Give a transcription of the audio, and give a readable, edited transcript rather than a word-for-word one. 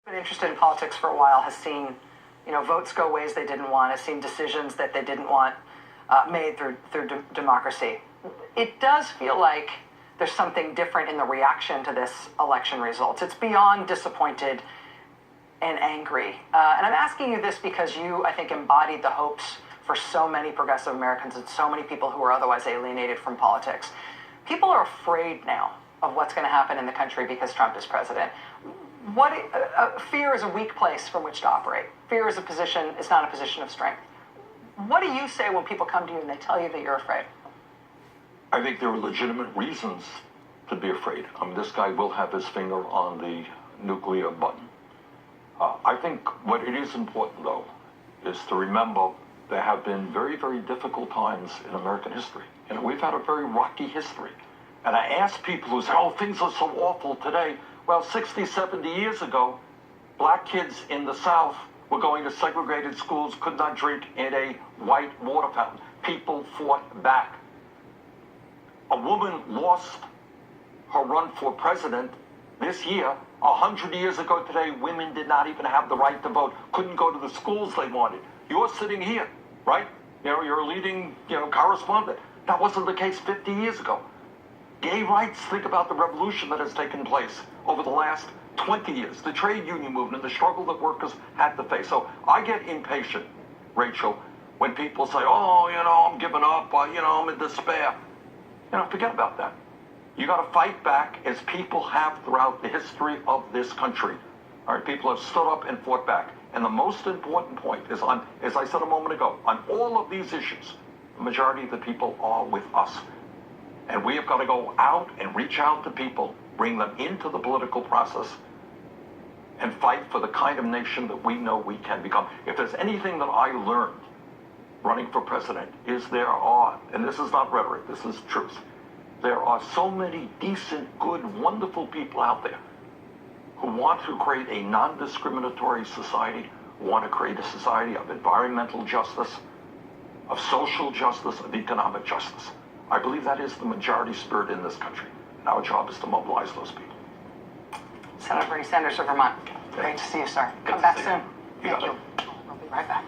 Been interested in politics for a while, has seen, votes go ways they didn't want, has seen decisions that they didn't want made through democracy. It does feel like there's something different in the reaction to this election results. It's beyond disappointed and angry. And I'm asking you this because you, I think, embodied the hopes for so many progressive Americans and so many people who are otherwise alienated from politics. People are afraid now of what's going to happen in the country because Trump is president. Fear is a weak place from which to operate. Fear is not a position of strength. What do you say when people come to you and they tell you that you're afraid? I think there are legitimate reasons to be afraid. This guy will have his finger on the nuclear button. I think what it is important, though, is to remember there have been very, very difficult times in American history. We've had a very rocky history. And I ask people who say, oh, things are so awful today. Well, 60, 70 years ago, black kids in the South were going to segregated schools, could not drink in a white water fountain. People fought back. A woman lost her run for president this year. 100 years ago today, women did not even have the right to vote, couldn't go to the schools they wanted. You're sitting here, right? You're a leading, correspondent. That wasn't the case 50 years ago. Gay rights, think about the revolution that has taken place over the last 20 years, the trade union movement, the struggle that workers had to face. So I get impatient, Rachel, when people say, oh, I'm giving up, I'm in despair. Forget about that. You got to fight back as people have throughout the history of this country. All right, people have stood up and fought back. And the most important point is as I said a moment ago, on all of these issues, the majority of the people are with us. And we have got to go out and reach out to people, bring them into the political process, and fight for the kind of nation that we know we can become. If there's anything that I learned running for president, is there are, and this is not rhetoric, this is truth, there are so many decent, good, wonderful people out there who want to create a non-discriminatory society, who want to create a society of environmental justice, of social justice, of economic justice. I believe that is the majority spirit in this country. And our job is to mobilize those people. Senator Bernie Sanders of Vermont. Great to see you, sir. Come back soon. Thank you. We'll be right back.